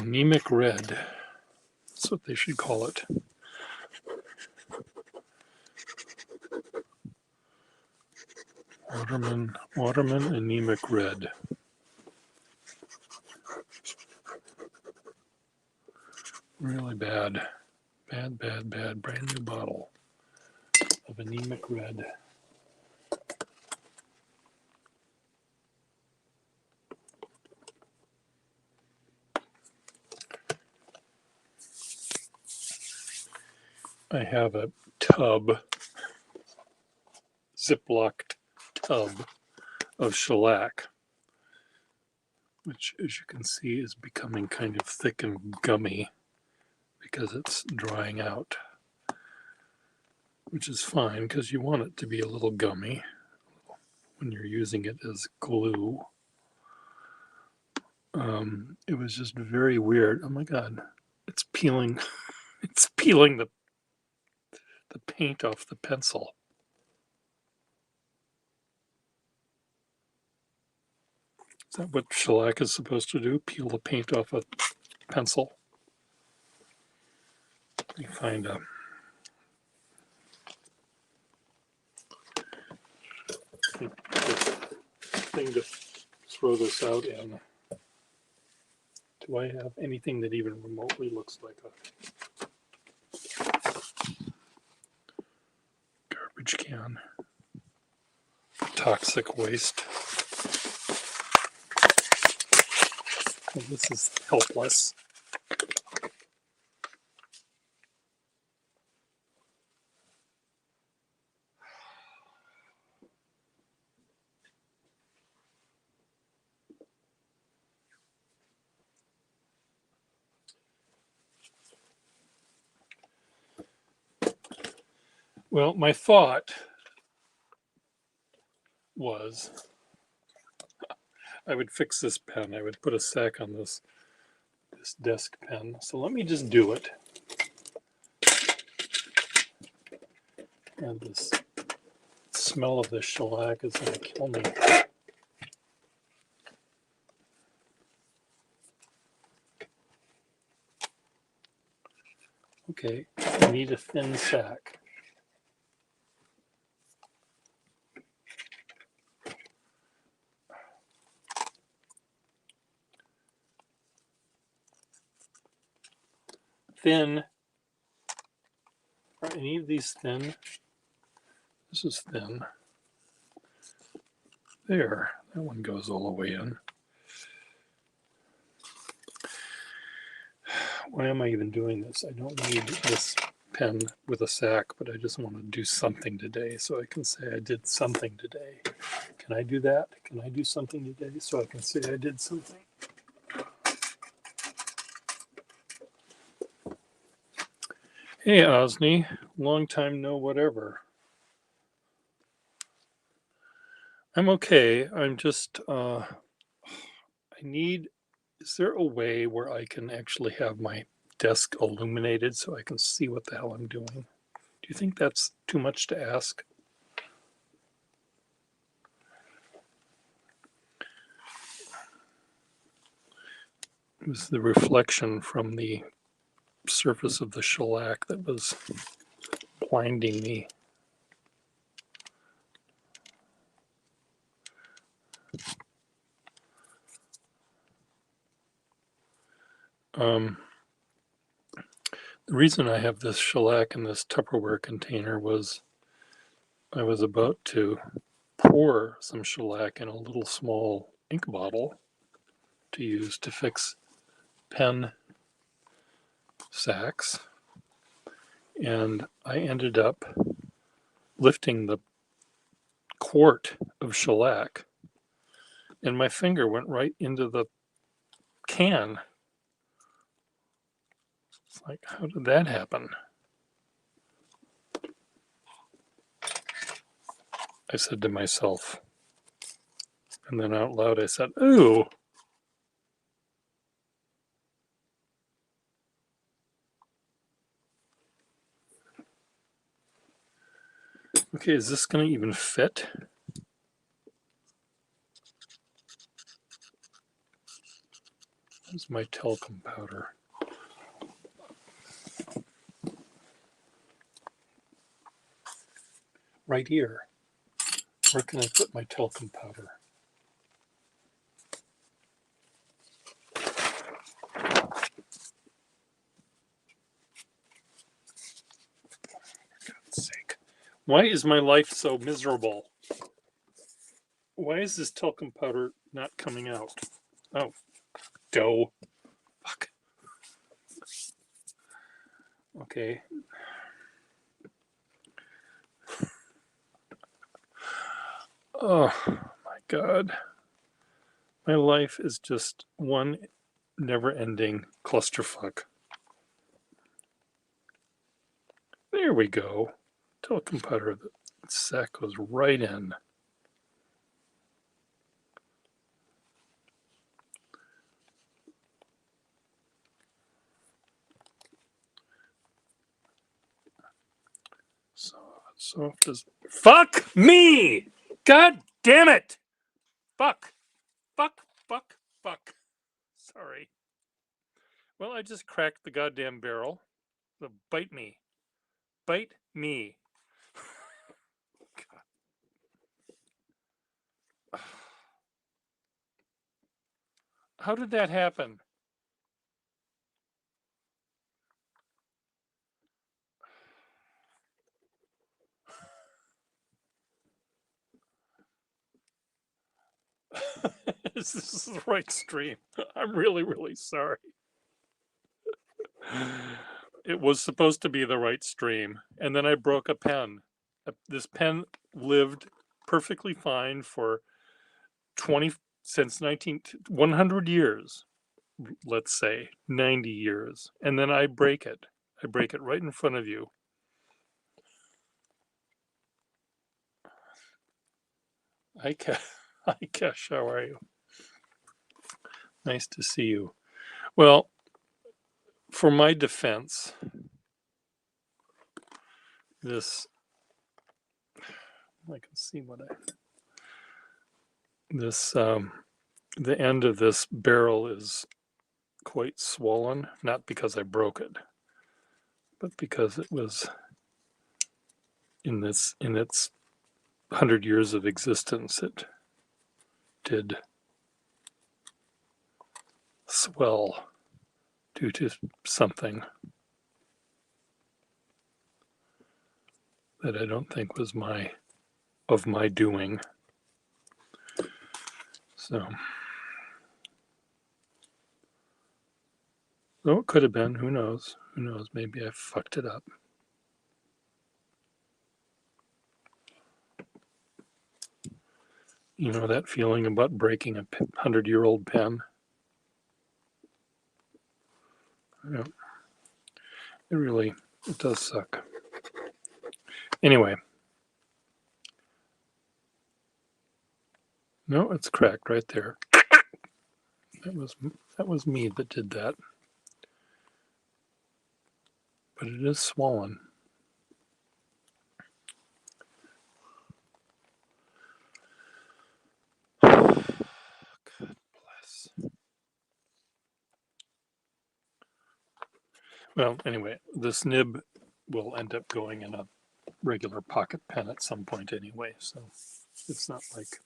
Anemic red. That's what they should call it. Waterman anemic red. Really bad. Bad. Brand new bottle of anemic red. I have a tub, Ziplocked tub of shellac, which, as you can see, is becoming kind of thick and gummy because it's drying out, which is fine because you want it to be a little gummy when you're using it as glue. It was just very weird. Oh my God, it's peeling. It's peeling the paint off the pencil. Is that what shellac is supposed to do? Peel the paint off a pencil? Let me find a thing to throw this out in. Do I have anything that even remotely looks like a garbage can? Toxic waste. Oh, this is helpless. Well, my thought was I would fix this pen. I would put a sack on this desk pen. So let me just do it. And this smell of the shellac is going to kill me. Okay, I need a thin sack. Thin. Are any of these thin? This is thin. There, that one goes all the way in. Why am I even doing this? I don't need this pen with a sack, but I just want to do something today so I can say I did something today. Can I do that? Can I do something today so I can say I did something? Hey, Osni, long time no whatever. I'm okay. I'm just, I need, is there a way where I can actually have my desk illuminated so I can see what the hell I'm doing? Do you think that's too much to ask? It was the reflection from the surface of the shellac that was blinding me. The reason I have this shellac in this Tupperware container was I was about to pour some shellac in a little small ink bottle to use to fix pen sacks, and I ended up lifting the quart of shellac and my finger went right into the can. It's like, how did that happen? I said to myself, and then out loud I said, ooh. Okay, is this going to even fit? Where's my talcum powder? Right here. Where can I put my talcum powder? For God's sake. Why is my life so miserable? Why is this talcum powder not coming out? Oh, dough. Fuck. Okay. Oh my God. My life is just one never-ending clusterfuck. There we go. Talcum powder. The sack goes right in. Soft as fuck me. God damn it. Fuck. Fuck. Fuck. Fuck. Sorry. Well, I just cracked the goddamn barrel. So bite me. Bite me. God. How did that happen? This is the right stream. I'm really, really sorry. It was supposed to be the right stream. And then I broke a pen. This pen lived perfectly fine for 20 since 100 years, let's say 90 years. And then I break it. I break it right in front of you. Hi, Kesh, how are you? Nice to see you. Well, for my defense, this, I can see what the end of this barrel is quite swollen, not because I broke it, but because it was in its 100 years of existence, it did swell due to something that I don't think was of my doing. So it could have been, who knows? Who knows? Maybe I fucked it up. You know that feeling about breaking a 100-year-old pen? Yeah. It does suck. Anyway. No, it's cracked right there. That was me that did that. But it is swollen. God bless. Well, anyway, this nib will end up going in a regular pocket pen at some point anyway, so it's not like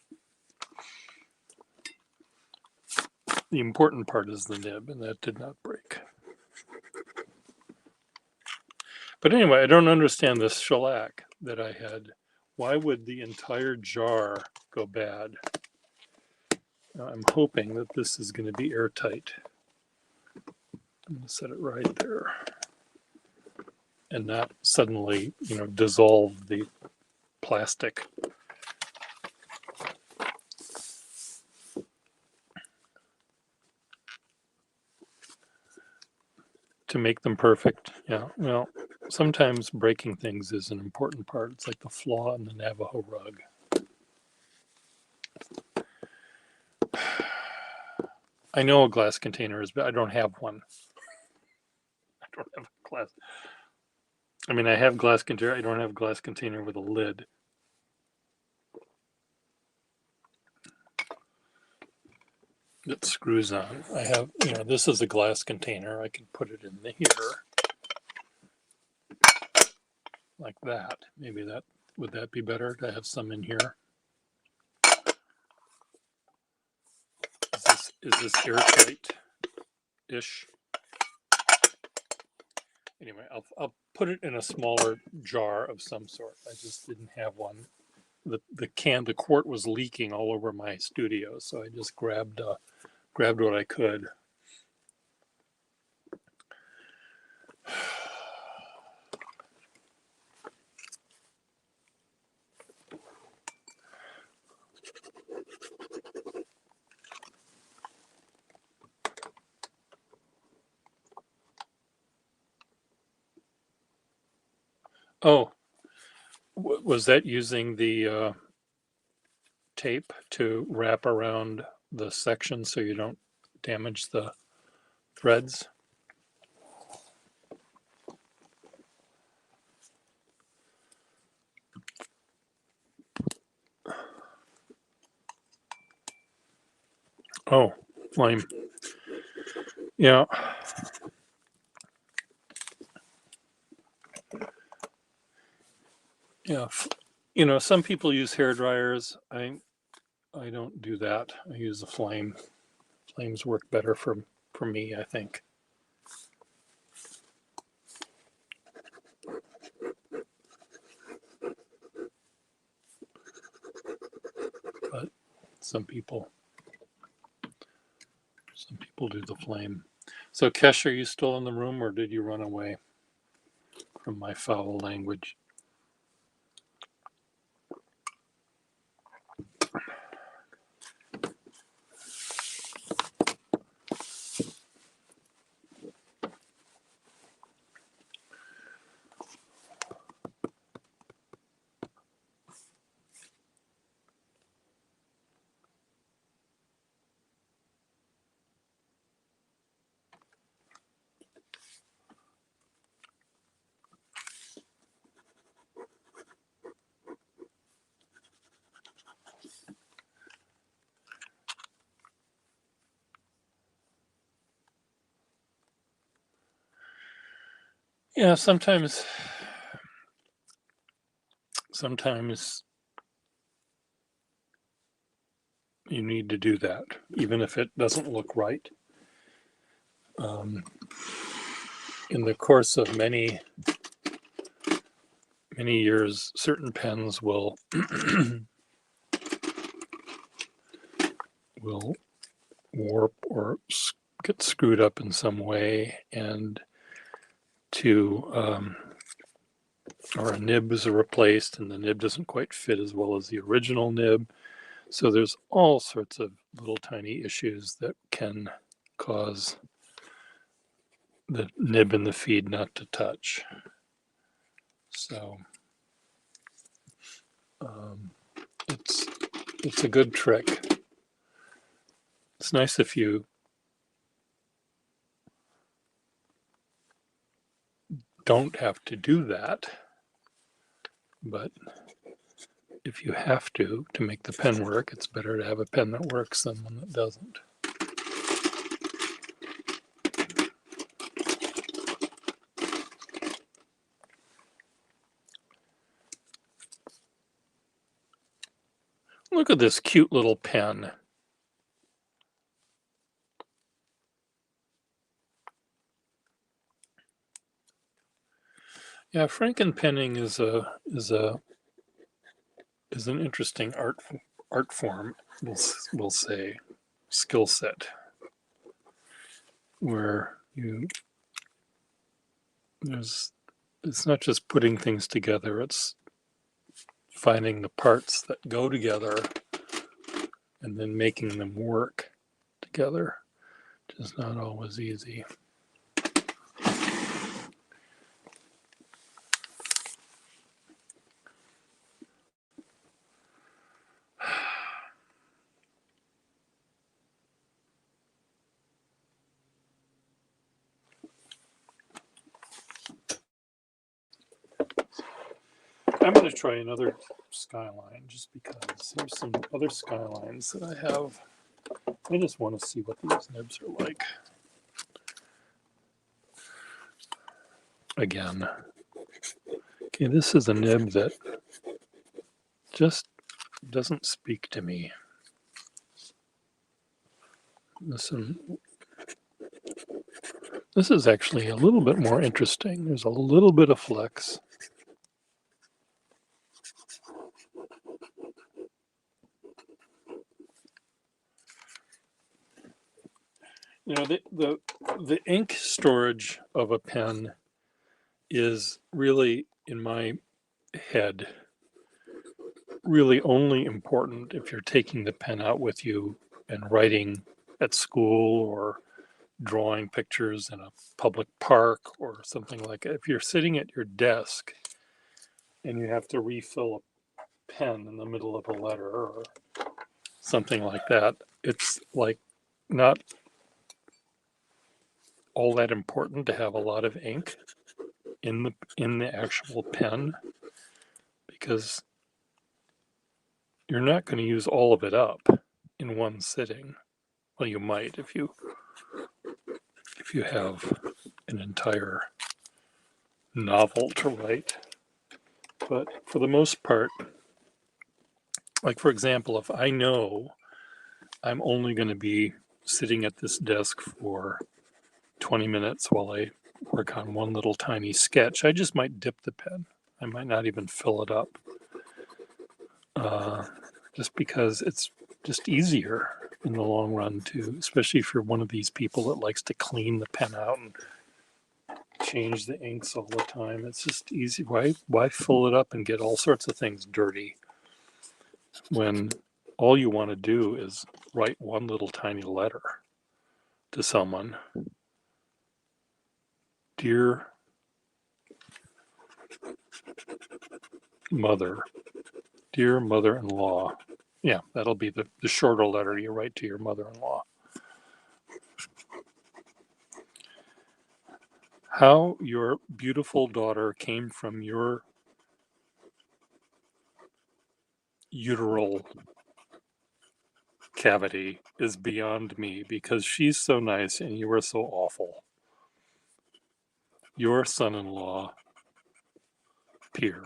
the important part is the nib, and that did not break. But anyway, I don't understand this shellac that I had. Why would the entire jar go bad? I'm hoping that this is going to be airtight. I'm going to set it right there and not suddenly, dissolve the plastic. To make them perfect. Yeah, well, sometimes breaking things is an important part. It's like the flaw in the Navajo rug. I know a glass container is, but I don't have one. I don't have a glass. I mean, I have glass container. I don't have a glass container with a lid. that screws on. I have, this is a glass container. I can put it in here like that. Maybe would that be better to have some in here? Is this airtight-ish? Anyway, I'll put it in a smaller jar of some sort. I just didn't have one. The quart was leaking all over my studio, so I just grabbed what I could. Oh, was that using the tape to wrap around the section so you don't damage the threads? Oh, flame. Yeah. Yeah. Some people use hair dryers. I don't do that. I use a flame. Flames work better for me, I think. But some people do the flame. So Kesh, are you still in the room, or did you run away from my foul language? Yeah, sometimes you need to do that, even if it doesn't look right. In the course of many years, certain pens will will warp or get screwed up in some way, and or a nib is replaced, and the nib doesn't quite fit as well as the original nib. So there's all sorts of little tiny issues that can cause the nib and the feed not to touch. So it's a good trick. It's nice if you don't have to do that, but if you have to make the pen work, it's better to have a pen that works than one that doesn't. Look at this cute little pen. Yeah, frankenpenning is an interesting art form. We'll say skill set where it's not just putting things together. It's finding the parts that go together and then making them work together, which is not always easy. I'm going to try another skyline just because there's some other skylines that I have I just want to see what these nibs are like. Again. Okay, this is a nib that just doesn't speak to me. This is actually a little bit more interesting. There's a little bit of flex. You know, the ink storage of a pen is really, in my head, really only important if you're taking the pen out with you and writing at school or drawing pictures in a public park or something like that. If you're sitting at your desk and you have to refill a pen in the middle of a letter or something like that, it's like not all that important to have a lot of ink in the actual pen, because you're not going to use all of it up in one sitting. Well, you might if you have an entire novel to write, but for the most part, like for example, if I know I'm only going to be sitting at this desk for 20 minutes while I work on one little tiny sketch, I just might dip the pen. I might not even fill it up, just because it's just easier in the long run to, especially if you're one of these people that likes to clean the pen out and change the inks all the time. It's just easy. Why fill it up and get all sorts of things dirty when all you want to do is write one little tiny letter to someone? Dear mother, dear mother-in-law. Yeah, that'll be the shorter letter you write to your mother-in-law. How your beautiful daughter came from your uteral cavity is beyond me, because she's so nice and you are so awful. Your son-in-law, Pierre.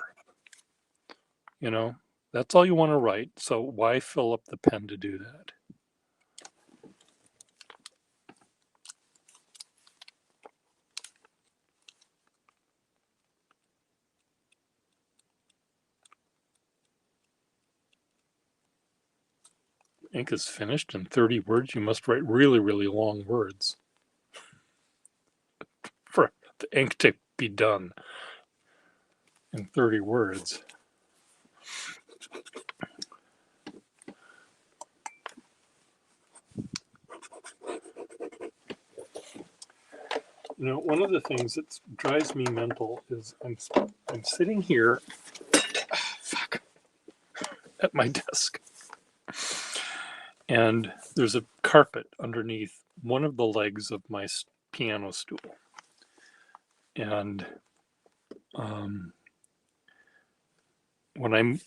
You know, that's all you want to write, so why fill up the pen to do that? Ink is finished in 30 words. You must write really, really long words for the ink to be done in 30 words. You know, one of the things that drives me mental is I'm sitting here at my desk, and there's a carpet underneath one of the legs of my piano stool. And when I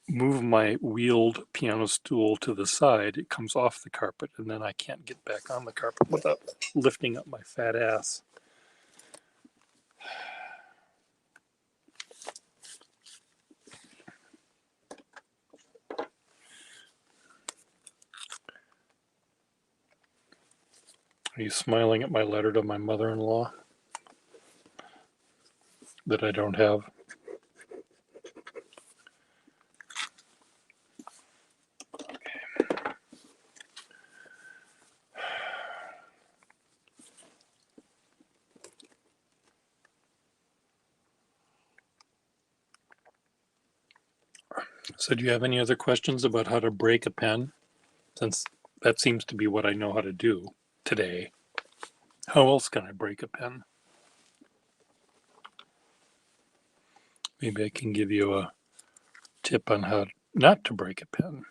move my wheeled piano stool to the side, it comes off the carpet, and then I can't get back on the carpet without lifting up my fat ass. Are you smiling at my letter to my mother-in-law that I don't have? So do you have any other questions about how to break a pen? Since that seems to be what I know how to do today. How else can I break a pen? Maybe I can give you a tip on how not to break a pen.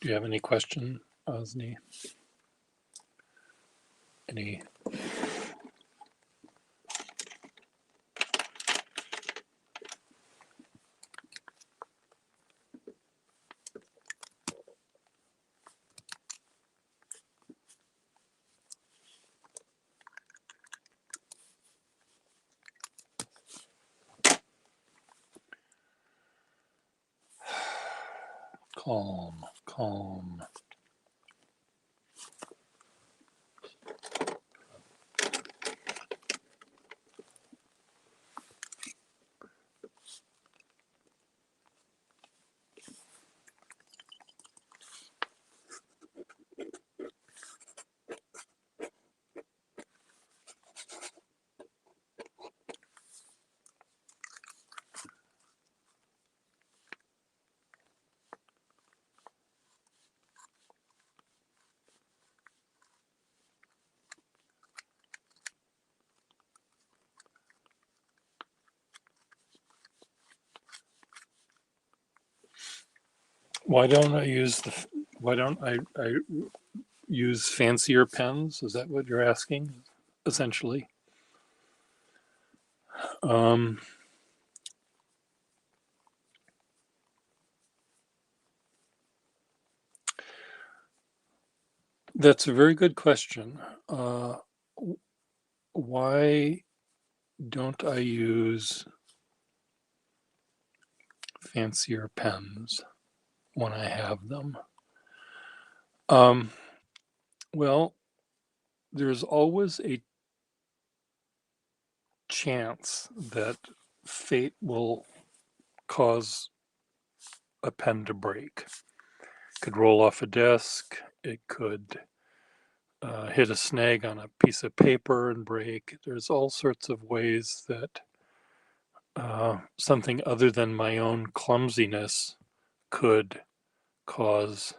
Do you have any question, Osni? Any? Calm, calm. Why don't I use why don't I use fancier pens? Is that what you're asking, essentially? Um, that's a very good question. Why don't I use fancier pens when I have them? Um, well, there's always a chance that fate will cause a pen to break. It could roll off a desk. It could hit a snag on a piece of paper and break. There's all sorts of ways that something other than my own clumsiness could cause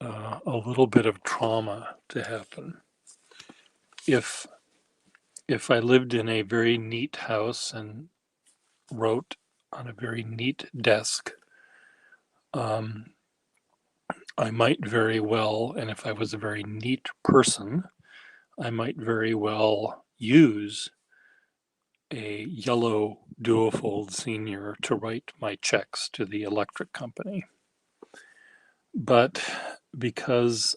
a little bit of trauma to happen. If I lived in a very neat house and wrote on a very neat desk, I might very well, and if I was a very neat person, I might very well use a yellow Duofold Senior to write my checks to the electric company. But because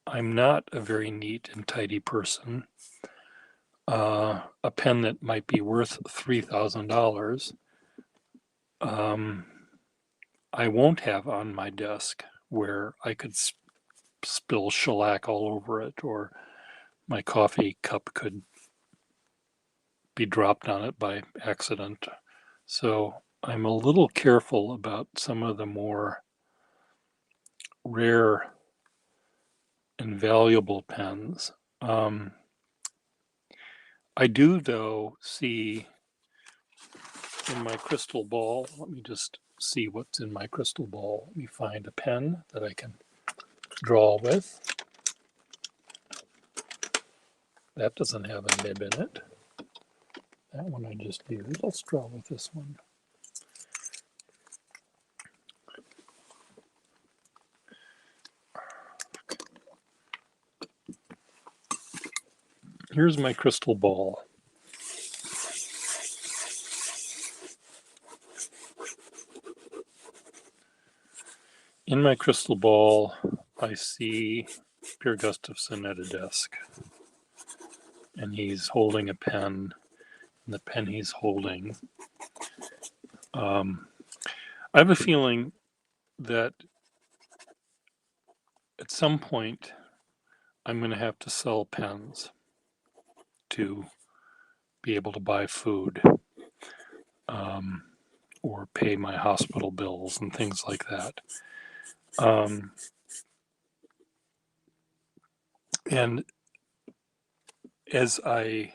I'm not a very neat and tidy person, a pen that might be worth $3,000, I won't have on my desk where I could spill shellac all over it, or my coffee cup could be dropped on it by accident. So I'm a little careful about some of the more rare and valuable pens. I do, though, see in my crystal ball, let me just see what's in my crystal ball. Let me find a pen that I can draw with. That doesn't have a nib in it. That one I just used. Let's draw with this one. Here's my crystal ball. In my crystal ball, I see Pierre Gustafson at a desk, and he's holding a pen, and the pen he's holding. I have a feeling that at some point I'm going to have to sell pens to be able to buy food, or pay my hospital bills and things like that. And as I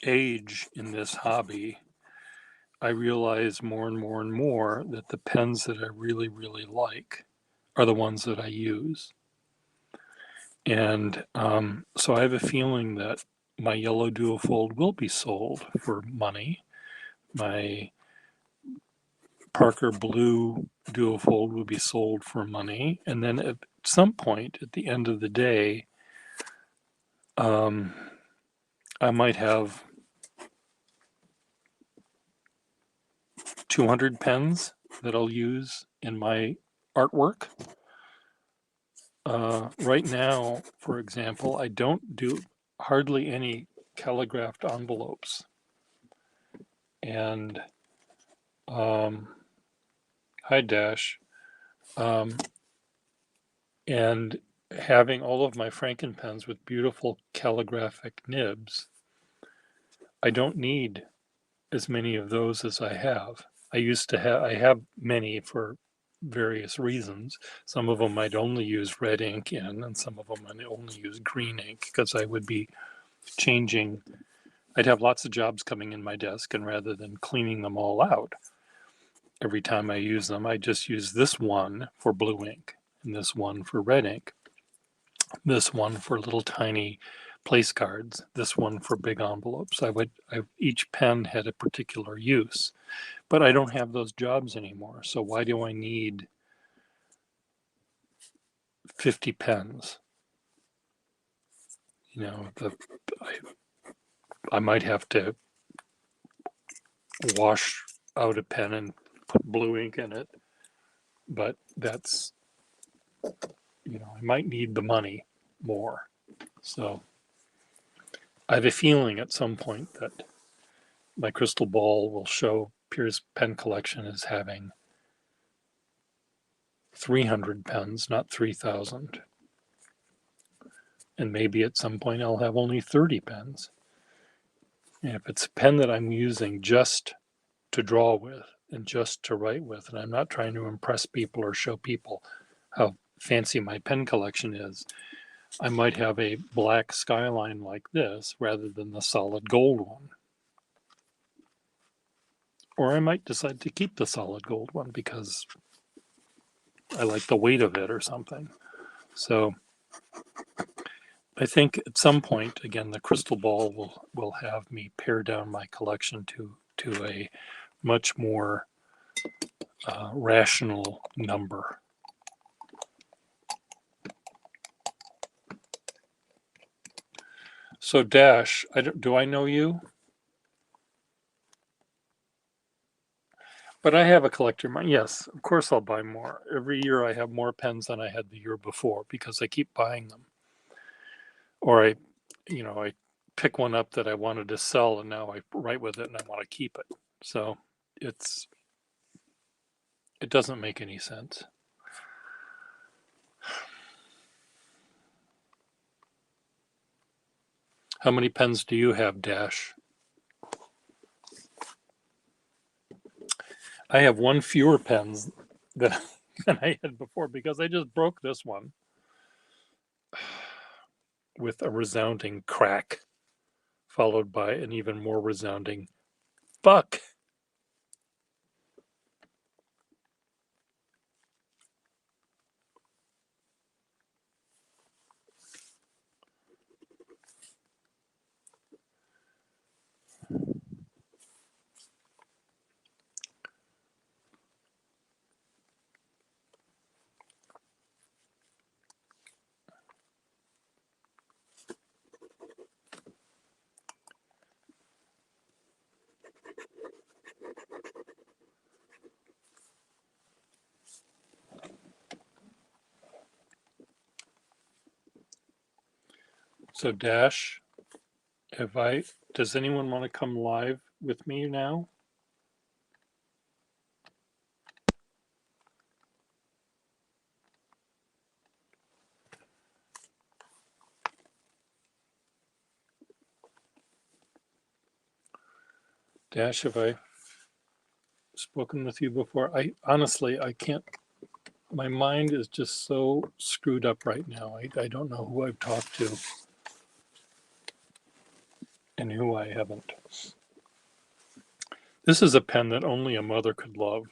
age in this hobby, I realize more and more and more that the pens that I really, really like are the ones that I use. And so I have a feeling that my yellow Duofold will be sold for money. My Parker Blue Duofold will be sold for money. And then at some point at the end of the day, I might have 200 pens that I'll use in my artwork. Right now, for example, I don't do hardly any calligraphed envelopes. And hi, Dash. And having all of my Frankenpens with beautiful calligraphic nibs, I don't need as many of those as I have. I have many for various reasons. Some of them I'd only use red ink in, and some of them I'd only use green ink because I would be changing. I'd have lots of jobs coming in my desk, and rather than cleaning them all out every time I use them, I just use this one for blue ink and this one for red ink, this one for little tiny place cards, this one for big envelopes. Each pen had a particular use, but I don't have those jobs anymore. So why do I need 50 pens? You know, I might have to wash out a pen and put blue ink in it, but that's, I might need the money more. So I have a feeling at some point that my crystal ball will show Pier's pen collection as having 300 pens, not 3,000. And maybe at some point I'll have only 30 pens. And if it's a pen that I'm using just to draw with and just to write with, and I'm not trying to impress people or show people how fancy my pen collection is, I might have a black Skyline like this rather than the solid gold one. Or I might decide to keep the solid gold one because I like the weight of it or something. So I think at some point, again, the crystal ball will have me pare down my collection to a much more rational number. So Dash, do I know you? But I have a collector mind. Yes, of course I'll buy more. Every year I have more pens than I had the year before because I keep buying them. Or I pick one up that I wanted to sell and now I write with it and I want to keep it. So it doesn't make any sense. How many pens do you have, Dash? I have one fewer pens than I had before because I just broke this one with a resounding crack, followed by an even more resounding fuck. So Dash, does anyone want to come live with me now? Dash, have I spoken with you before? I honestly, I can't, my mind is just so screwed up right now. I don't know who I've talked to and who I haven't. This is a pen that only a mother could love.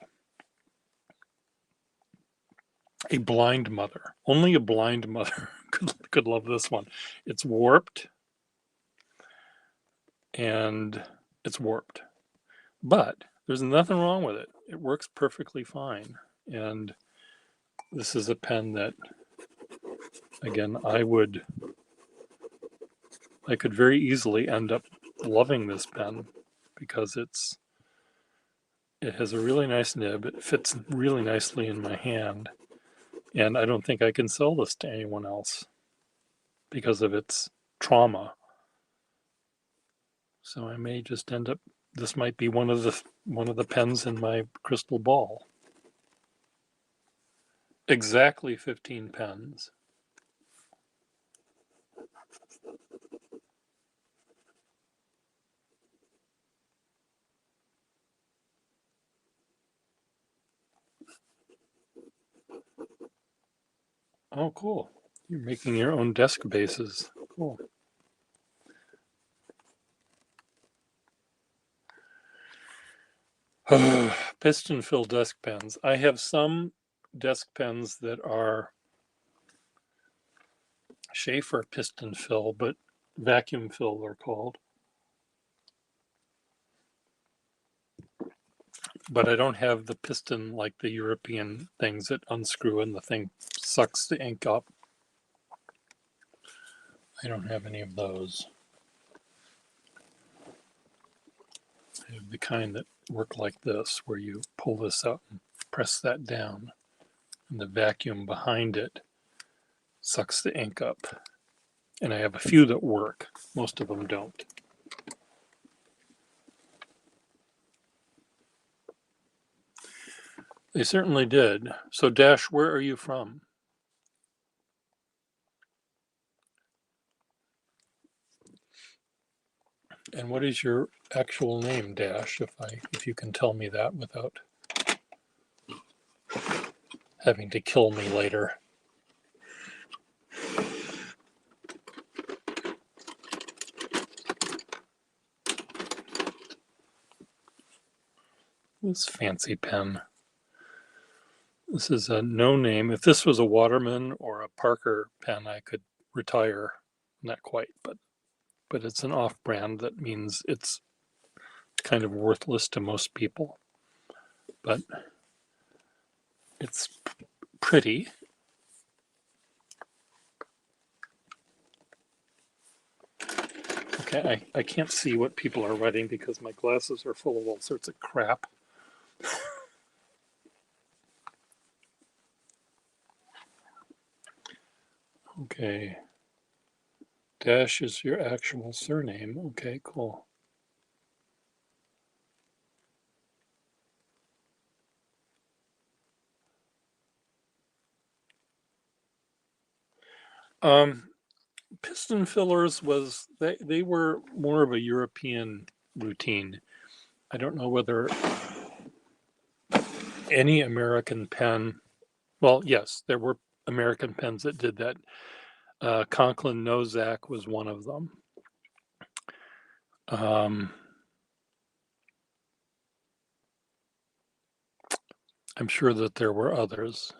A blind mother. Only a blind mother could love this one. It's warped. And it's warped. But There's nothing wrong with it. It works perfectly fine. And this is a pen that, again, I could very easily end up loving this pen because it has a really nice nib. It fits really nicely in my hand. And I don't think I can sell this to anyone else because of its trauma. So I may just end up, this might be one of the pens in my crystal ball. Exactly 15 pens. Oh, cool. You're making your own desk bases. Cool. Piston fill desk pens. I have some desk pens that are Schaefer piston fill, but vacuum fill they're called. But I don't have the piston like the European things that unscrew and the thing sucks the ink up. I don't have any of those. I have the kind that work like this, where you pull this up and press that down, and the vacuum behind it sucks the ink up. And I have a few that work. Most of them don't. They certainly did. So, Dash, where are you from? And what is your actual name, Dash, if you can tell me that without having to kill me later? This fancy pen. This is a no name. If this was a Waterman or a Parker pen, I could retire. Not quite, but it's an off-brand. That means it's kind of worthless to most people. But it's pretty. Okay, I can't see what people are writing because my glasses are full of all sorts of crap. Okay. Dash is your actual surname. Okay, cool. Piston fillers they were more of a European routine. I don't know whether any American pen, well, yes, there were American pens that did that. Conklin Nozak was one of them. I'm sure that there were others.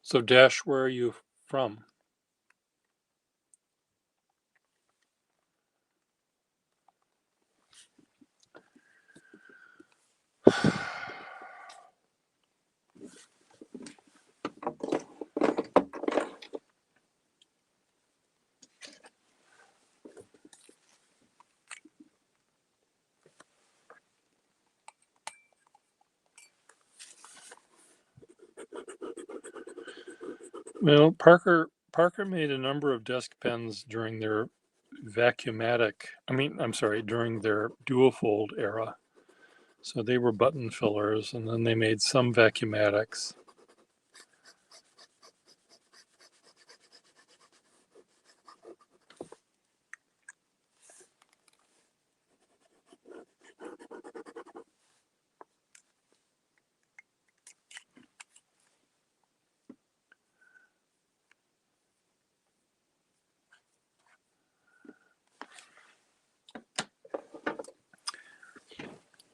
So, Dash, where are you from? Well, Parker made a number of desk pens during their during their dual fold era. So they were button fillers, and then they made some vacuumatics.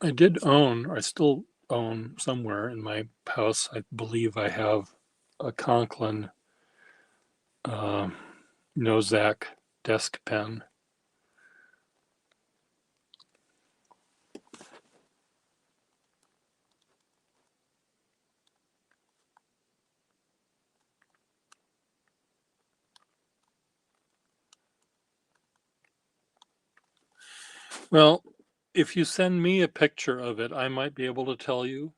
I still own somewhere in my house, I believe I have a Conklin Nozac desk pen. Well, if you send me a picture of it, I might be able to tell you.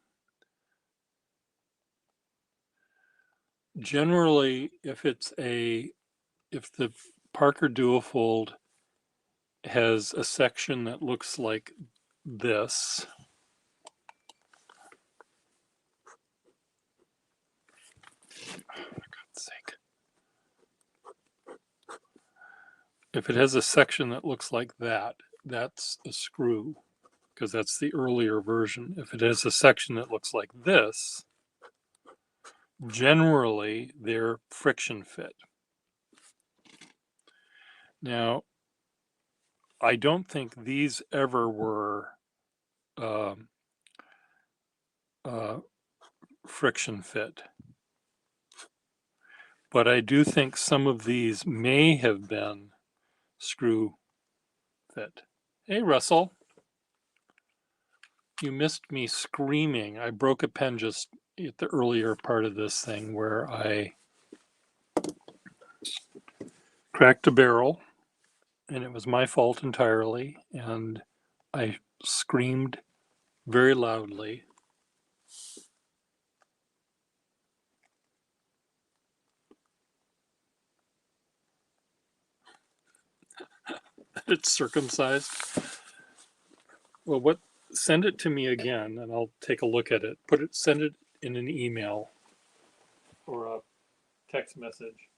Generally, if the Parker Duofold has a section that looks like this, for God's sake. If it has a section that looks like that, that's a screw, because that's the earlier version. If it has a section that looks like this, generally they're friction fit. Now, I don't think these ever were friction fit, but I do think some of these may have been screw fit. Hey, Russell, you missed me screaming. I broke a pen just at the earlier part of this thing where I cracked a barrel, and it was my fault entirely, and I screamed very loudly. It's circumcised. Well, send it to me again and I'll take a look at it. Send it in an email or a text message.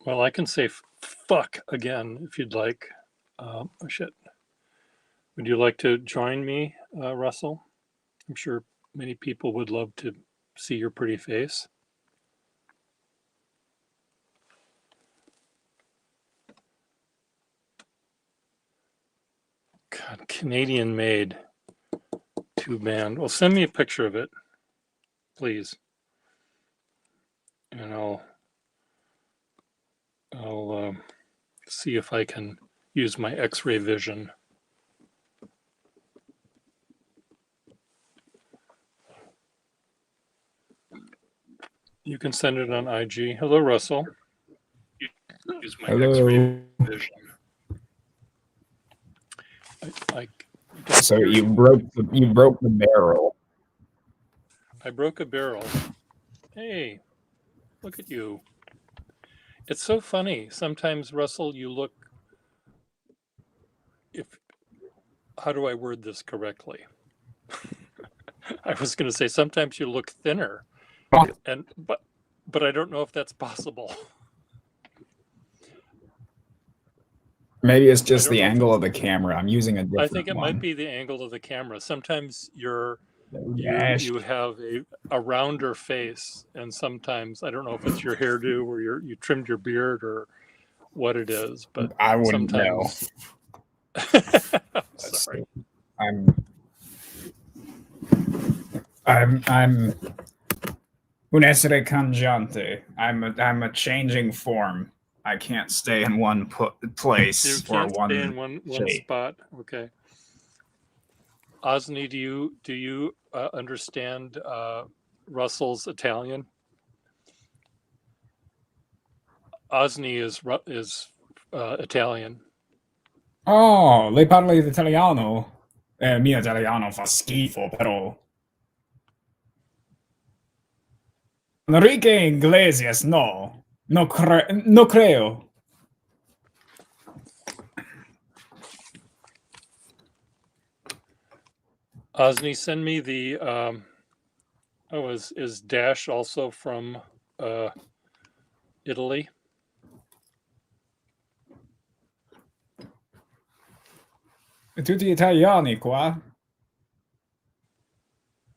Well, I can say fuck again if you'd like. Oh shit. Would you like to join me, Russell? I'm sure many people would love to see your pretty face. God, Canadian made tube band. Well, send me a picture of it, please. And I'll see if I can use my X-ray vision. You can send it on IG. Hello, Russell. Use my X-ray vision. So you broke the barrel. I broke a barrel. Hey, look at you. It's so funny. Sometimes, Russell, you look. How do I word this correctly? I was going to say sometimes you look thinner, but I don't know if that's possible. Maybe it's just the angle of the camera. I'm using a different one. I think it might be the angle of the camera. Sometimes you have a rounder face, and sometimes I don't know if it's your hairdo or you trimmed your beard or what it is, but I wouldn't know. Sorry. I'm un essere cangiante. I'm a changing form. I can't stay in one place or one stay in one spot. Okay. Osni, do you understand Russell's Italian? Osni is Italian. Oh, lei parla italiano? Mio italiano fa schifo, però. Enrique Iglesias, no. No creo. Osni, send me the is Dash also from Italy? Tutti italiani qua.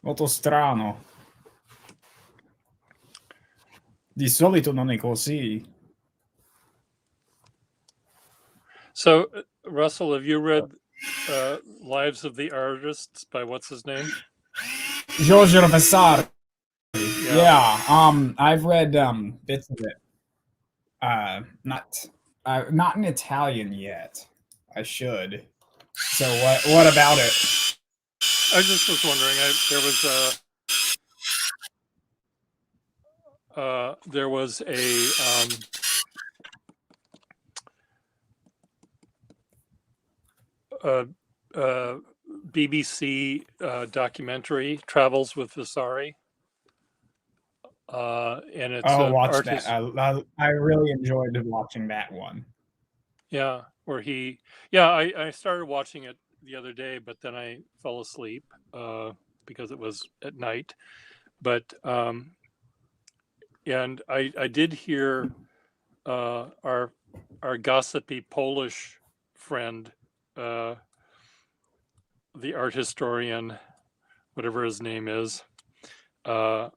Molto strano. Di solito non è così. So, Russell, have you read Lives of the Artists by what's his name? Giorgio Vasari. Yeah. Yeah, I've read bits of it. Not not in Italian yet. I should. So what about it? I just was wondering. There was a BBC documentary, Travels with Vasari, and it's Oh, an watch that. artist. I really enjoyed watching that one. Yeah, where I started watching it the other day, but then I fell asleep because it was at night. But and I did hear our gossipy Polish friend, uh, the art historian, whatever his name is, Oh,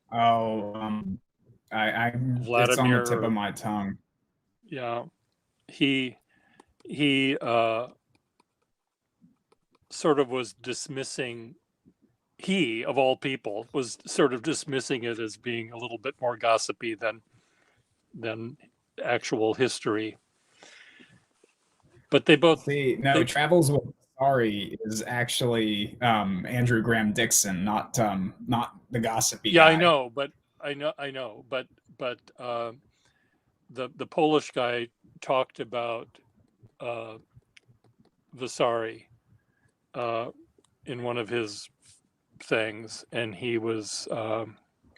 I it's on the tip of Vladimir. my tongue. Yeah, he he sort of was dismissing. He, of all people, was sort of dismissing it as being a little bit more gossipy than actual history. But they both See, no, they Travels with Sorry is actually Andrew Graham Dixon, not the gossipy yeah, I guy. know, but I know, but the Polish guy talked about uh, Vasari in one of his things, and he was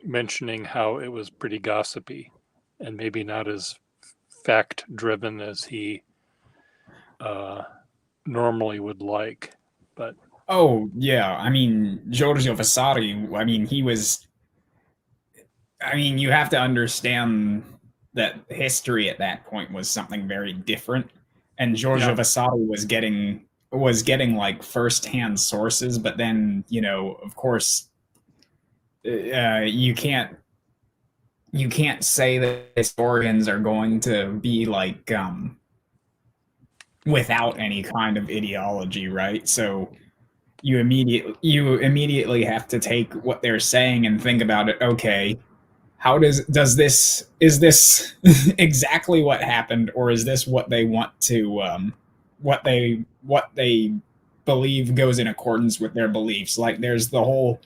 mentioning how it was pretty gossipy and maybe not as fact driven as he normally would like. But Oh yeah, I mean Giorgio Vasari. I mean he was. I mean you have to understand that history at that point was something very different, and Giorgio yeah, Vasari was getting like firsthand sources, but then of course you can't say that historians are going to be like without any kind of ideology, right? So you immediately have to take what they're saying and think about it. Okay, how does this is this exactly what happened, or is this what they want to what they believe goes in accordance with their beliefs? Like there's the whole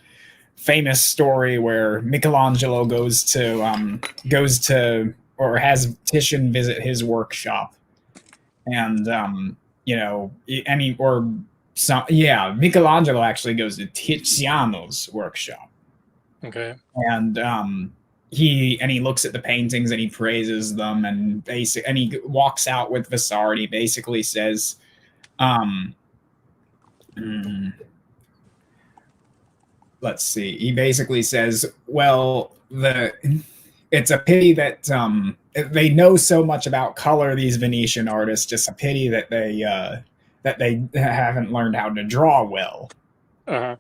famous story where Michelangelo goes to or has Titian visit his workshop, and or some yeah, Michelangelo actually goes to Tiziano's workshop, okay. and he looks at the paintings and he praises them, and he walks out with Vasari. He basically says, um, mm, let's see. He basically says, "Well, it's a pity that they know so much about color. These Venetian artists, just a pity that they haven't learned how to draw well." Uh-huh.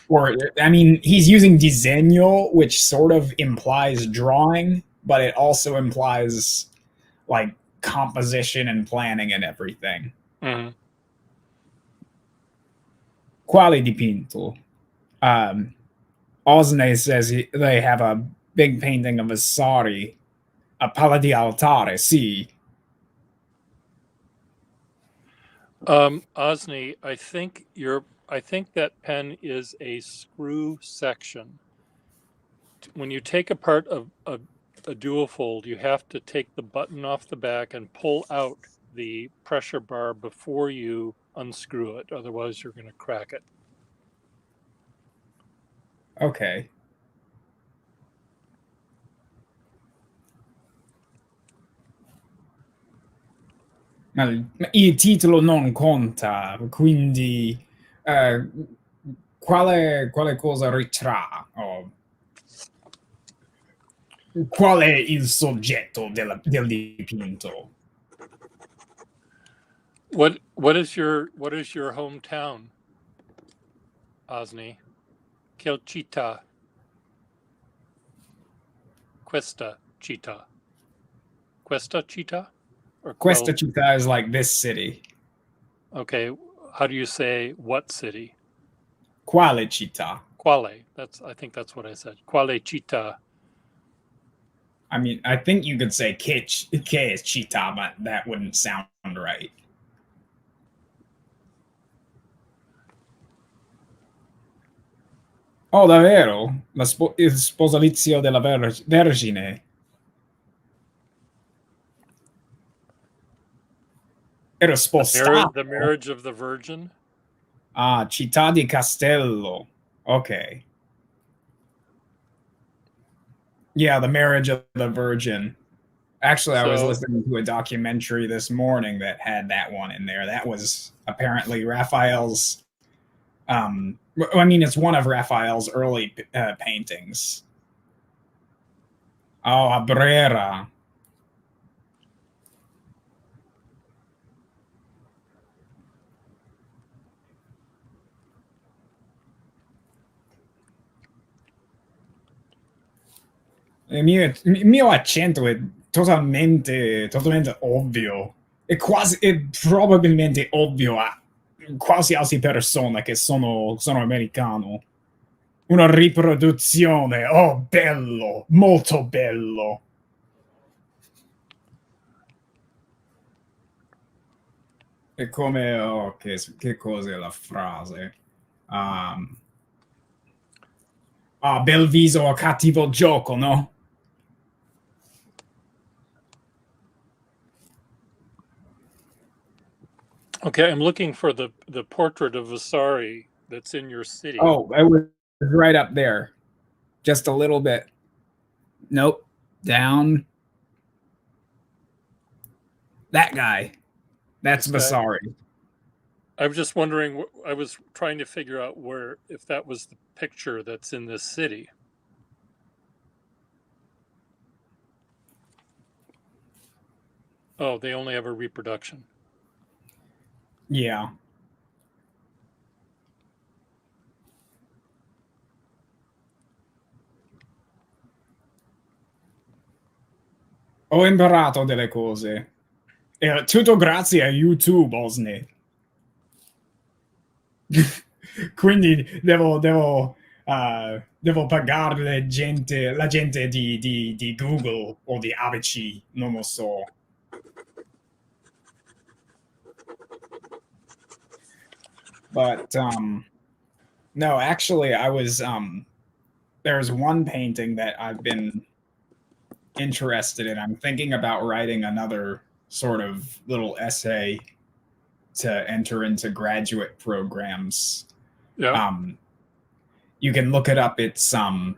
Or I mean, he's using disegno, which sort of implies drawing, but it also implies like composition and planning and everything. Mhm. Quale dipinto? Um, Osney says they have a big painting of Vasari, a Pala di Altare. See, Osni, I think that pen is a screw section. When you take apart a dual fold, you have to take the button off the back and pull out the pressure bar before you unscrew it. Otherwise, you're going to crack it. okay. Ma il titolo non conta, quindi quale cosa ritrae? Qual è il soggetto del dipinto? What is your hometown, Osni? Quel città? Questa città. Questa città? Or Questa città is like this city. Okay, how do you say what city? Quale città? Quale. I think that's what I said. Quale città? I mean, I think you could say che città, but that wouldn't sound right. Oh, davvero? Il sposalizio della Vergine. Era spostato. The marriage of the Virgin? Ah, Città di Castello. Okay. Yeah, the marriage of the Virgin. Actually, I was listening to a documentary this morning that had that one in there. That was apparently Raphael's. I mean, it's one of Raphael's early paintings. Oh, Abrera. Il mio accento è totalmente ovvio. È probabilmente ovvio a qualsiasi persona che sono americano. Una riproduzione. Oh, bello, molto bello. È come, oh, che cos'è la frase? Bel viso a cattivo gioco, no? Okay, I'm looking for the portrait of Vasari that's in your city. Oh, it was right up there. Just a little bit. Nope. Down. That guy. That's Vasari. I was just wondering, I was trying to figure out if that was the picture that's in this city. Oh, they only have a reproduction. Yeah. Ho imparato delle cose. Tutto grazie a YouTube, Osni. Quindi devo pagare la gente di Google o di ABC, non lo so. But no, actually, I was there's one painting that I've been interested in. I'm thinking about writing another sort of little essay to enter into graduate programs. Yeah. You can look it up. It's Giove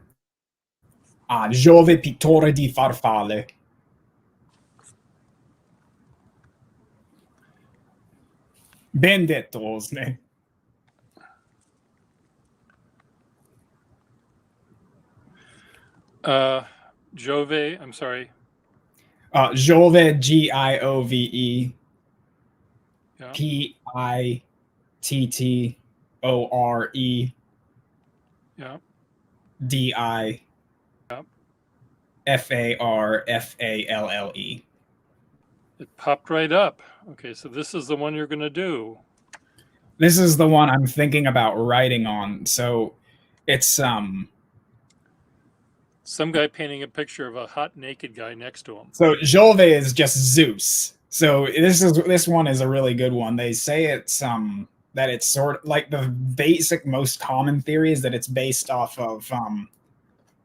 pittore di farfalle. Ben detto, Osne. Giove, I'm sorry. Giove, Giove. Yeah. Pittore. Yeah. Di. Yeah. Farfalle. It popped right up. Okay, so this is the one you're going to do. This is the one I'm thinking about writing on. So it's some guy painting a picture of a hot naked guy next to him. So Giove is just Zeus. So this one is a really good one. They say it's that it's sort of like the basic most common theory is that it's based off of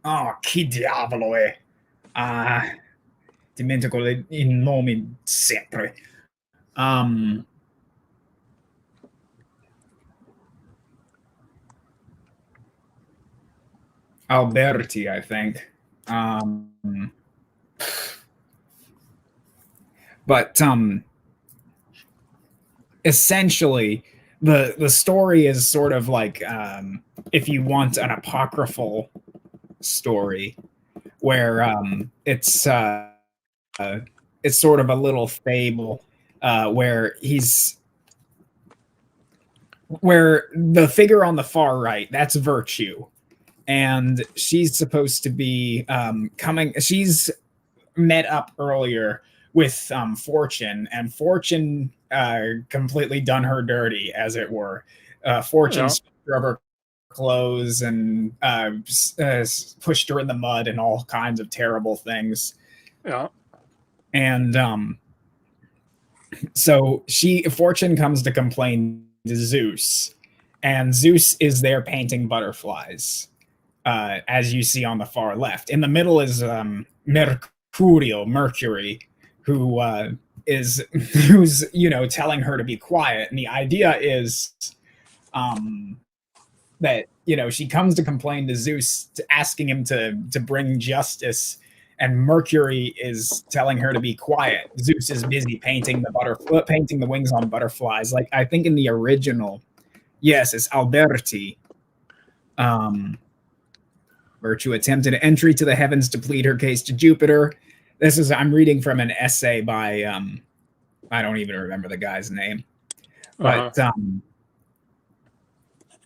chi diavolo è? Dimentico i nomi sempre. Alberti, I think. But essentially the story is sort of like if you want an apocryphal story where it's sort of a little fable where the figure on the far right, that's virtue. and she's supposed to be coming. She's met up earlier with Fortune, and Fortune completely done her dirty, as it were. Fortune Yeah. stripped her of her clothes and pushed her in the mud and all kinds of terrible things. Yeah. And so Fortune comes to complain to Zeus, and Zeus is there painting butterflies, as you see on the far left. In the middle is Mercury, who is who's telling her to be quiet. And the idea is that she comes to complain to Zeus, asking him to bring justice. And Mercury is telling her to be quiet. Zeus is busy painting the wings on butterflies. Like, I think in the original, yes, it's Alberti. Virtue attempted entry to the heavens to plead her case to Jupiter. I'm reading from an essay by I don't even remember the guy's name, but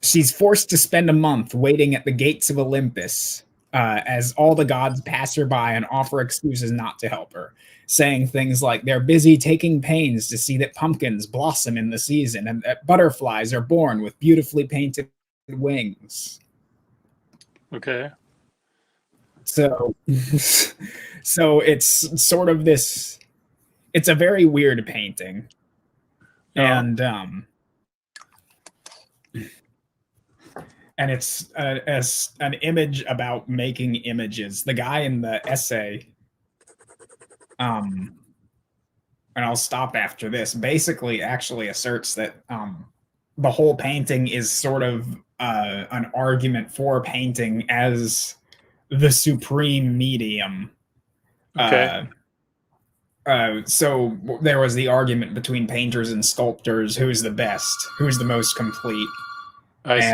she's forced to spend a month waiting at the gates of Olympus, as all the gods pass her by and offer excuses not to help her, saying things like they're busy taking pains to see that pumpkins blossom in the season and that butterflies are born with beautifully painted wings. Okay. So it's sort of this. It's a very weird painting, and it's as an image about making images. The guy in the essay, and I'll stop after this, basically actually asserts that the whole painting is sort of an argument for painting as the supreme medium. Okay. So there was the argument between painters and sculptors: who's the best, who's the most complete. I see.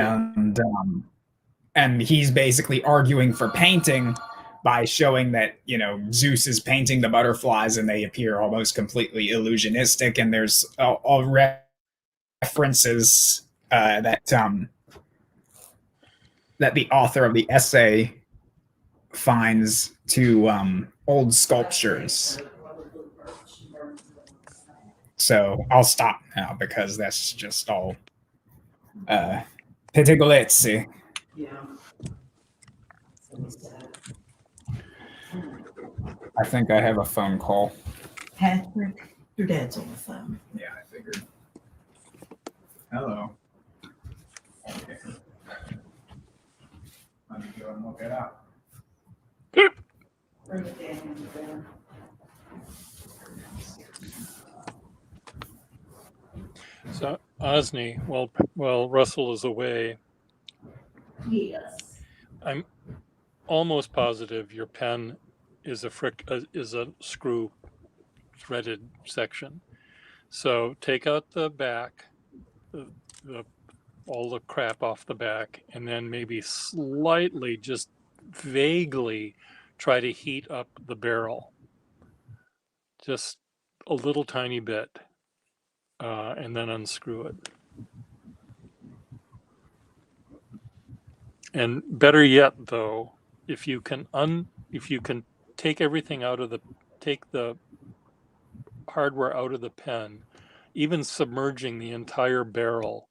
And he's basically arguing for painting by showing that Zeus is painting the butterflies and they appear almost completely illusionistic, and there's all references that the author of the essay finds to old sculptures. So I'll stop now because that's just all pettegolezzi. Yeah. I think I have a phone call. Patrick, your dad's on the phone. Yeah, I figured. Hello. Okay. Let me go and look it up. Bring it down. So Osni, while Russell is away, Yes. I'm almost positive your pen is a screw threaded section. So take out the back, all the crap off the back, and then maybe slightly, just vaguely, try to heat up the barrel, just a little tiny bit, and then unscrew it. And better yet, though, if you can take everything take the hardware out of the pen, even submerging the entire barrel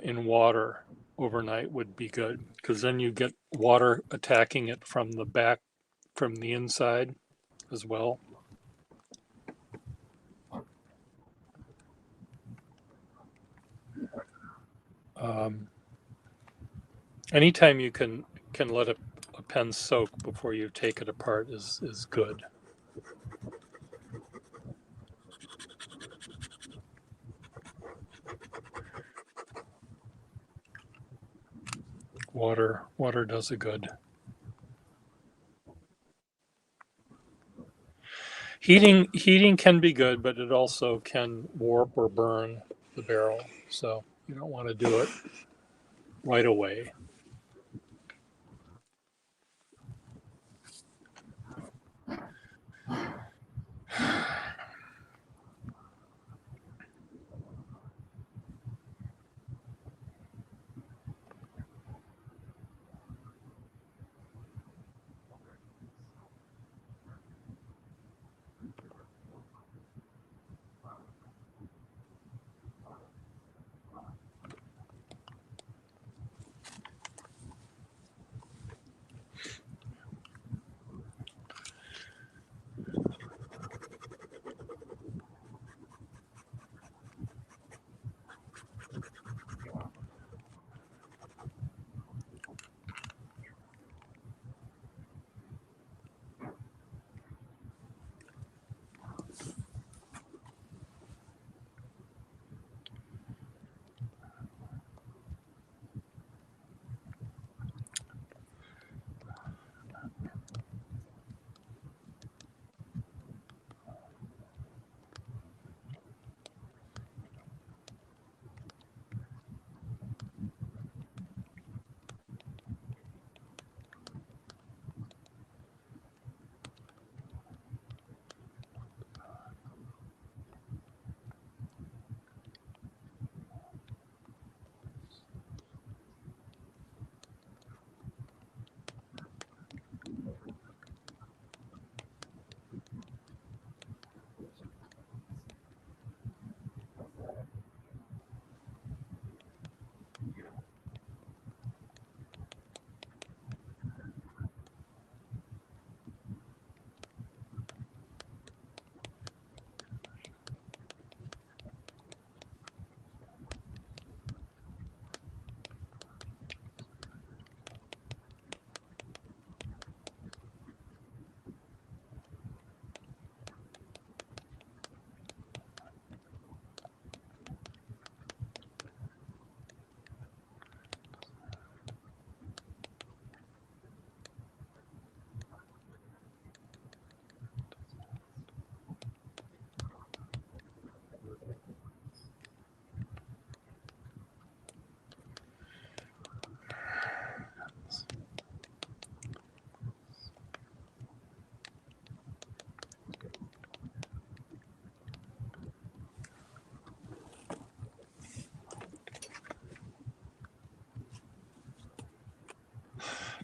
in water overnight would be good, because then you get water attacking it from the back, from the inside as well. Anytime you can let a pen soak before you take it apart is good. Water does a good. Heating can be good, but it also can warp or burn the barrel. So you don't want to do it right away.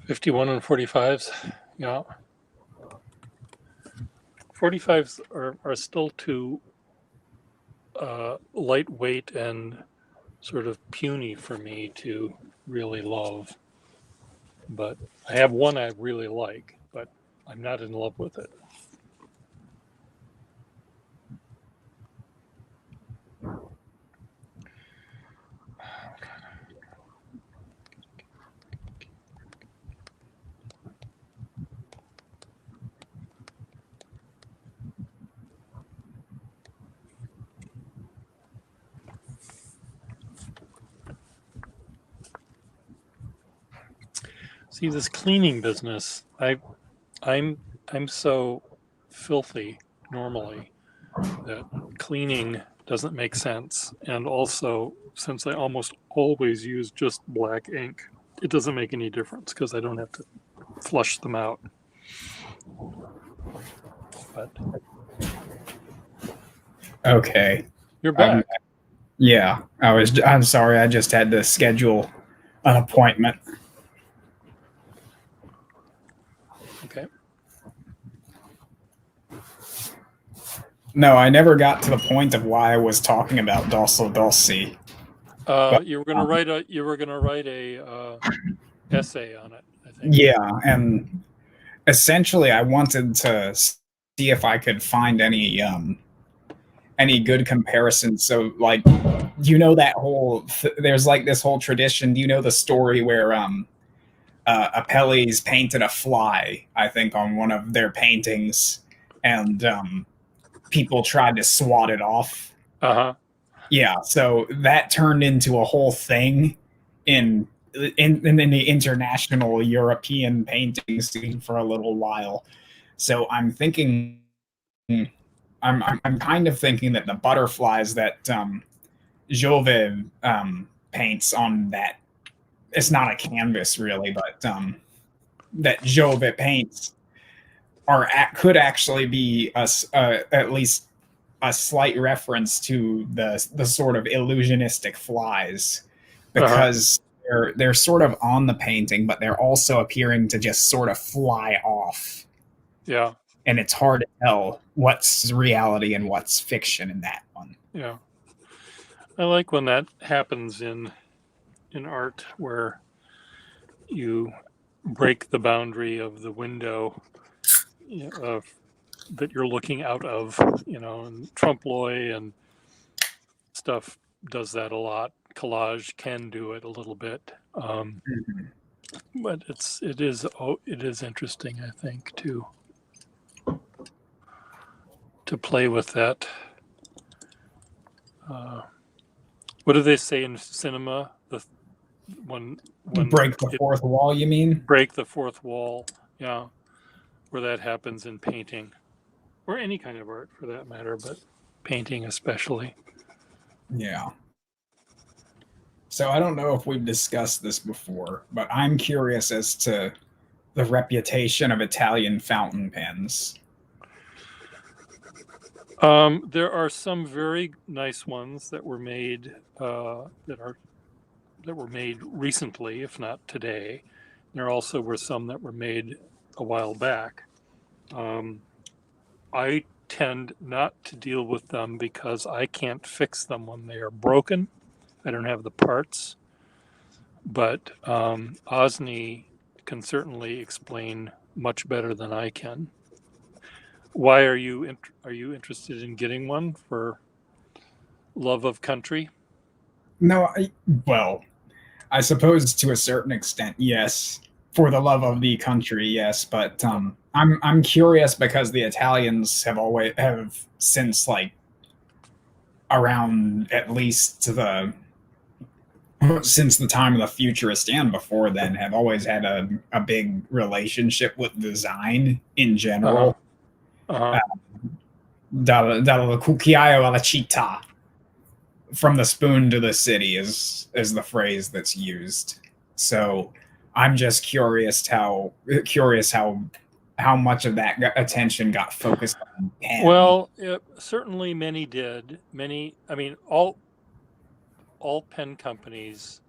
51 and 45s. Yeah. 45s are still too lightweight and sort of puny for me to really love. But I have one I really like, but I'm not in love with it. See, this cleaning business, I'm so filthy normally that cleaning doesn't make sense. And also, since I almost always use just black ink, it doesn't make any difference because I don't have to flush them out. But Okay. you're back. Yeah, I'm sorry. I just had to schedule an appointment. Okay. No, I never got to the point of why I was talking about Dosso Dossi. You were gonna write a essay on it, I think. Yeah, and essentially, I wanted to see if I could find any good comparisons. So, like, that whole there's like this whole tradition. Do you know the story where Apelles painted a fly, I think, on one of their paintings, and people tried to swat it off. Uh-huh. Yeah, so that turned into a whole thing in the international European painting scene for a little while. So I'm thinking, I'm kind of thinking that the butterflies that Jove paints on that, it's not a canvas really, but that Jove paints could actually be at least a slight reference to the sort of illusionistic flies, because they're sort of on the painting, but they're also appearing to just sort of fly off. Yeah. And it's hard to tell what's reality and what's fiction in that one. Yeah. I like when that happens in art, where you break the boundary of the window that you're looking out of, and trompe l'oeil and stuff does that a lot. Collage can do it a little bit, but it is interesting, I think, to play with that. What do they say in cinema? When break the fourth wall, you mean? Break the fourth wall, yeah. Where that happens in painting, or any kind of art for that matter, but painting especially. Yeah. So I don't know if we've discussed this before, but I'm curious as to the reputation of Italian fountain pens. There are some very nice ones that were made that were made recently, if not today. There also were some that were made a while back. I tend not to deal with them because I can't fix them when they are broken. I don't have the parts. But Osni can certainly explain much better than I can. Why are you interested in getting one for love of country? No, well, I suppose to a certain extent, yes. For the love of the country, yes. But I'm curious because the Italians have since like around at least since the time of the futurist and before then have always had a big relationship with design in general. Dalla cucchiaio alla città. From the spoon to the city is the phrase that's used. So I'm just curious how much of that attention got focused on pen. Well, certainly many did. Many, I mean, all pen companies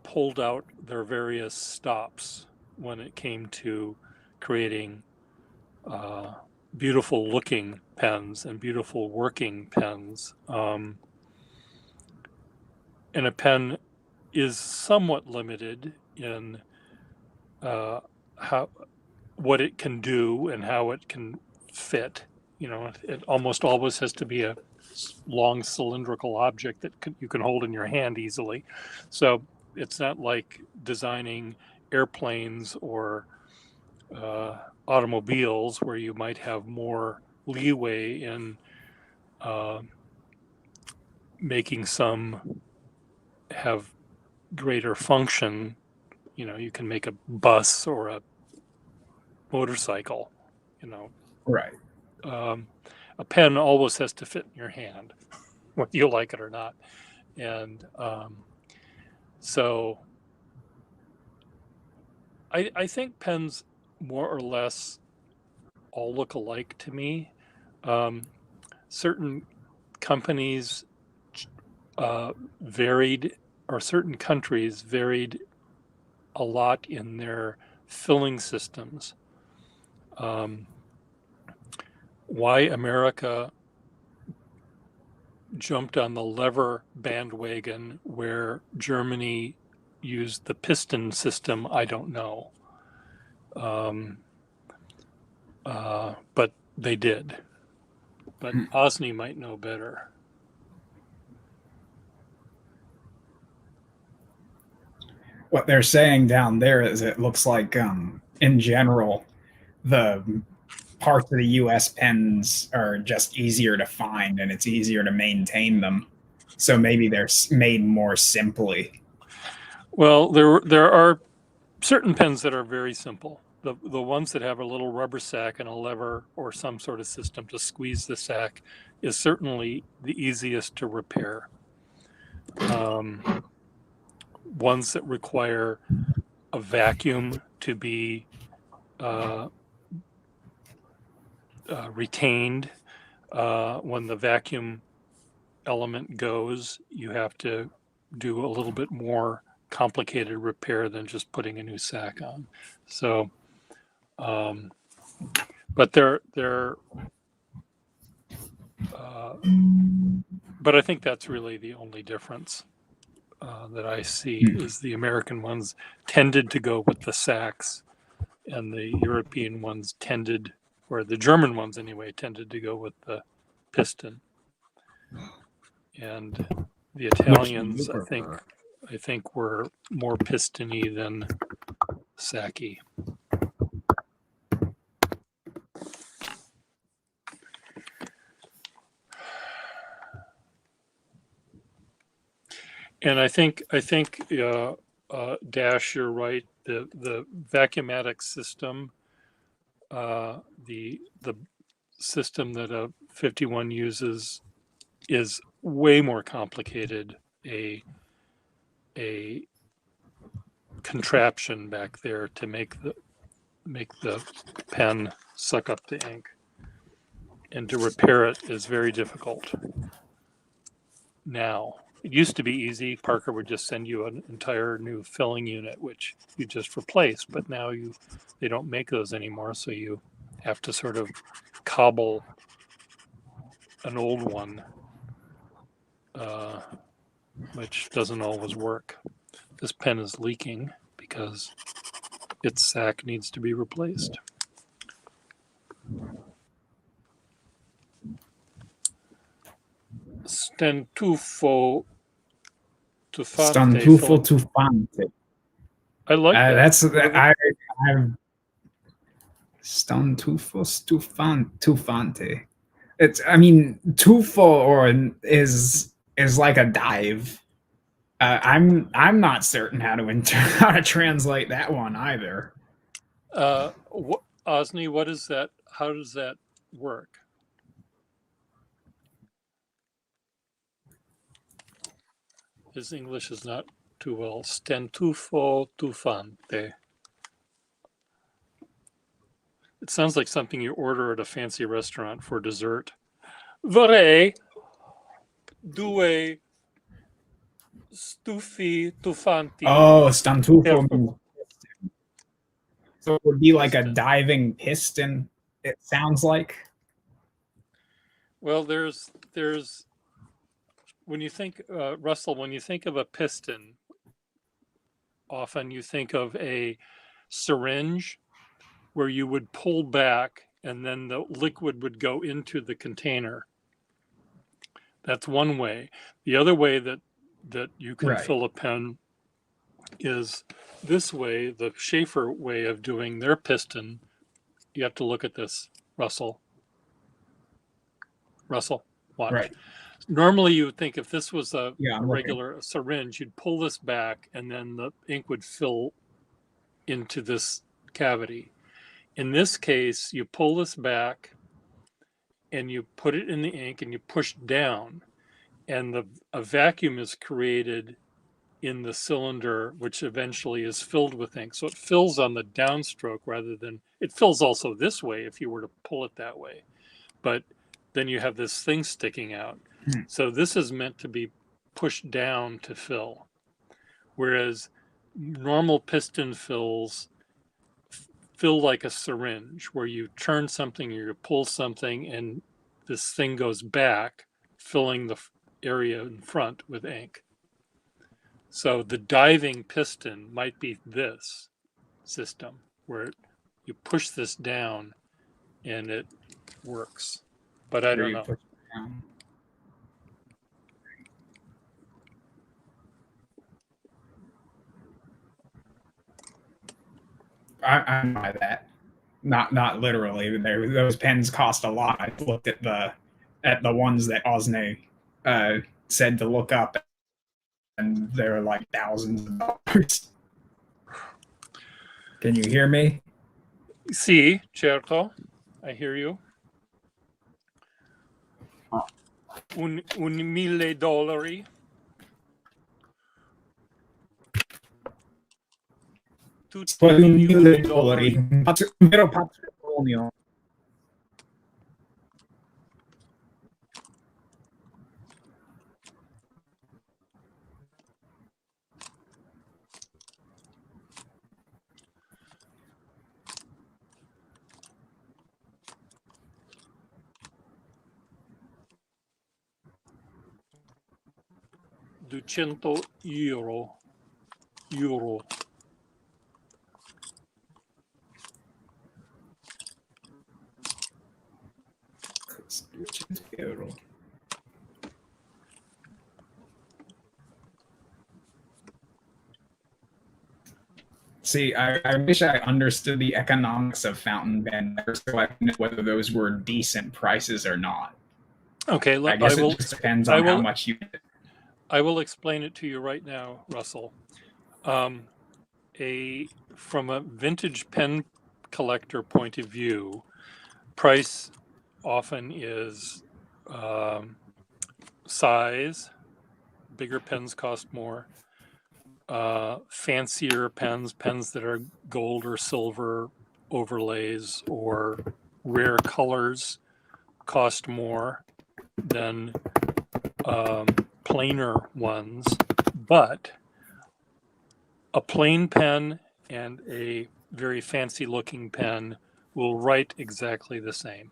pulled out their various stops when it came to creating beautiful looking pens and beautiful working pens. And a pen is somewhat limited in what it can do and how it can fit. You know, it almost always has to be a long cylindrical object that you can hold in your hand easily. So it's not like designing airplanes or automobiles where you might have more leeway in making some have greater function. You know, you can make a bus or a motorcycle, you know. Right. A pen always has to fit in your hand, whether you like it or not. And so I think pens more or less all look alike to me. Certain companies varied, or certain countries varied a lot in their filling systems. Why America jumped on the lever bandwagon where Germany used the piston system, I don't know. But they did. But Osni might know better. What they're saying down there is it looks like, in general, the parts of the U.S. pens are just easier to find and it's easier to maintain them. So maybe they're made more simply. Well, there are certain pens that are very simple. The ones that have a little rubber sack and a lever or some sort of system to squeeze the sack is certainly the easiest to repair. Ones that require a vacuum to be retained, when the vacuum element goes, you have to do a little bit more complicated repair than just putting a new sack on. So, but but I think that's really the only difference that I see is the American ones tended to go with the sacks, and the European ones tended, or the German ones anyway, tended to go with the piston. And the Italians, I think were more pistony than sacky. And I think Dash, you're right. The Vacuumatic system, the system that a 51 uses, is way more complicated. A contraption back there to make the pen suck up the ink, and to repair it is very difficult now. It used to be easy. Parker would just send you an entire new filling unit, which you just replace. But now they don't make those anymore, so you have to sort of cobble an old one, which doesn't always work. This pen is leaking because its sack needs to be replaced. Stantufo Tufante. I like that. That's I'm Stantufo Tufante. It's, I mean, tufo is like a dive. I'm not certain how to translate that one either. Osni, what is that? How does that work? His English is not too well. Stantufo Tufante. It sounds like something you order at a fancy restaurant for dessert. Vorrei due stufi tufanti. Oh, stantufo. Careful. So it would be like a Piston. diving piston. It sounds like. Well, there's when you think Russell, when you think of a piston, often you think of a syringe where you would pull back and then the liquid would go into the container. That's one way. The other way that you can Right. fill a pen is this way, the Schaefer way of doing their piston. You have to look at this, Russell. Russell, watch. Right. Normally you would think if this was a Yeah, I'm looking. regular syringe, you'd pull this back and then the ink would fill into this cavity. In this case, you pull this back and you put it in the ink and you push down, and a vacuum is created in the cylinder, which eventually is filled with ink. So it fills on the downstroke rather than, it fills also this way if you were to pull it that way. But then you have this thing sticking out. So this is meant to be pushed down to fill. Whereas normal piston fills fill like a syringe where you turn something or you pull something and this thing goes back, filling the area in front with ink. So the diving piston might be this system where you push this down and it works. But I don't know. I buy that. Not literally. Those pens cost a lot. I looked at the ones that Osne said to look up, and they're like thousands of dollars. Can you hear me? Sì, certo. I hear you. $1,000. Tutti $1,000. Vero patrimonio. €200. Euro. Euro. See, I wish I understood the economics of fountain pen so I knew whether those were decent prices or not. Okay, I guess it just depends on how much you. I will explain it to you right now, Russell. From a vintage pen collector point of view, price often is size. Bigger pens cost more. Fancier pens that are gold or silver overlays or rare colors cost more than plainer ones. But a plain pen and a very fancy looking pen will write exactly the same.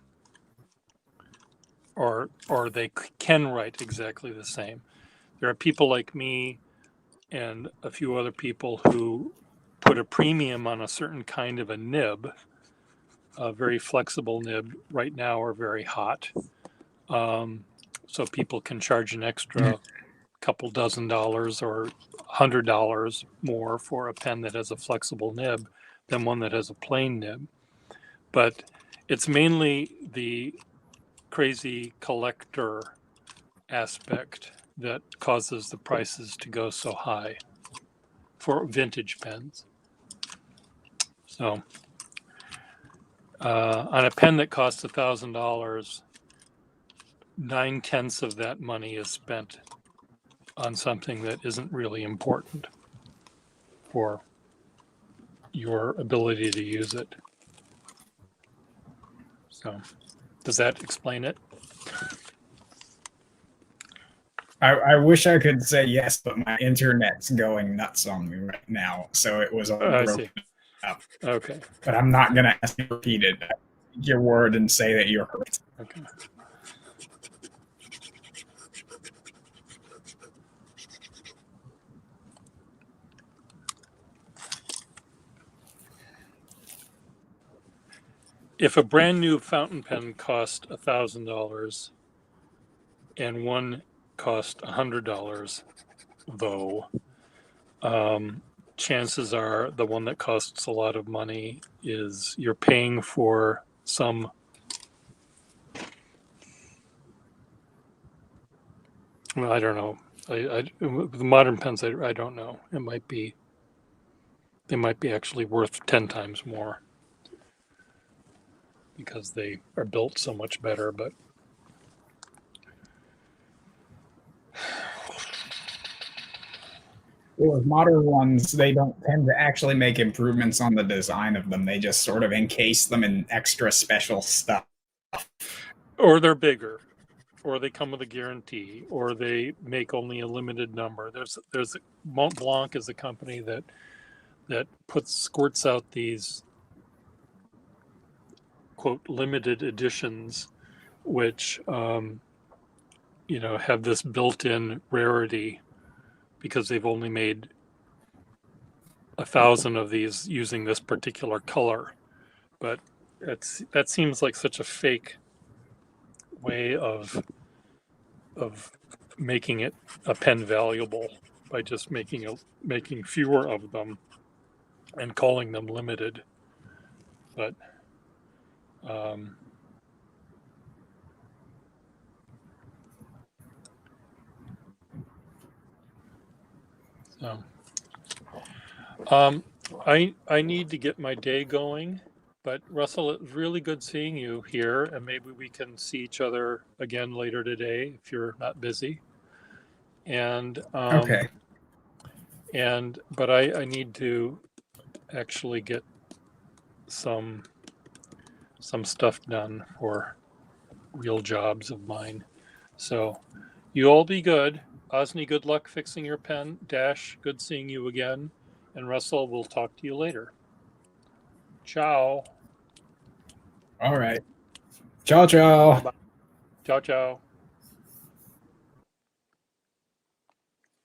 Or they can write exactly the same. There are people like me and a few other people who put a premium on a certain kind of a nib, a very flexible nib right now are very hot. So people can charge an extra couple dozen dollars or $100 more for a pen that has a flexible nib than one that has a plain nib. But it's mainly the crazy collector aspect that causes the prices to go so high for vintage pens. So on a pen that costs $1,000, 9/10 of that money is spent on something that isn't really important for your ability to use it. So does that explain it? I wish I could say yes, but my internet's going nuts on me right now, so it was all I broken see. up. Okay. But I'm not gonna ask you to repeat it. Take your word and say that you're correct. Okay. If a brand new fountain pen cost $1,000 and one cost $100, though, chances are the one that costs a lot of money is you're paying for some well, I don't know. The modern pens, I don't know. They might be actually worth 10 times more because they are built so much better. But Well, with modern ones, they don't tend to actually make improvements on the design of them. They just sort of encase them in extra special stuff. or they're bigger, or they come with a guarantee, or they make only a limited number. There's Mont Blanc is a company that squirts out these quote limited editions, which have this built-in rarity because they've only made 1,000 of these using this particular color. But that seems like such a fake way of making it a pen valuable by just making fewer of them and calling them limited. But so I need to get my day going. But Russell, it's really good seeing you here, and maybe we can see each other again later today if you're not busy. And Okay. but I need to actually get some stuff done for real jobs of mine. So you all be good. Osni, good luck fixing your pen. Dash, good seeing you again. And Russell, we'll talk to you later. Ciao. All right. Ciao, ciao. Bye-bye. Ciao, ciao.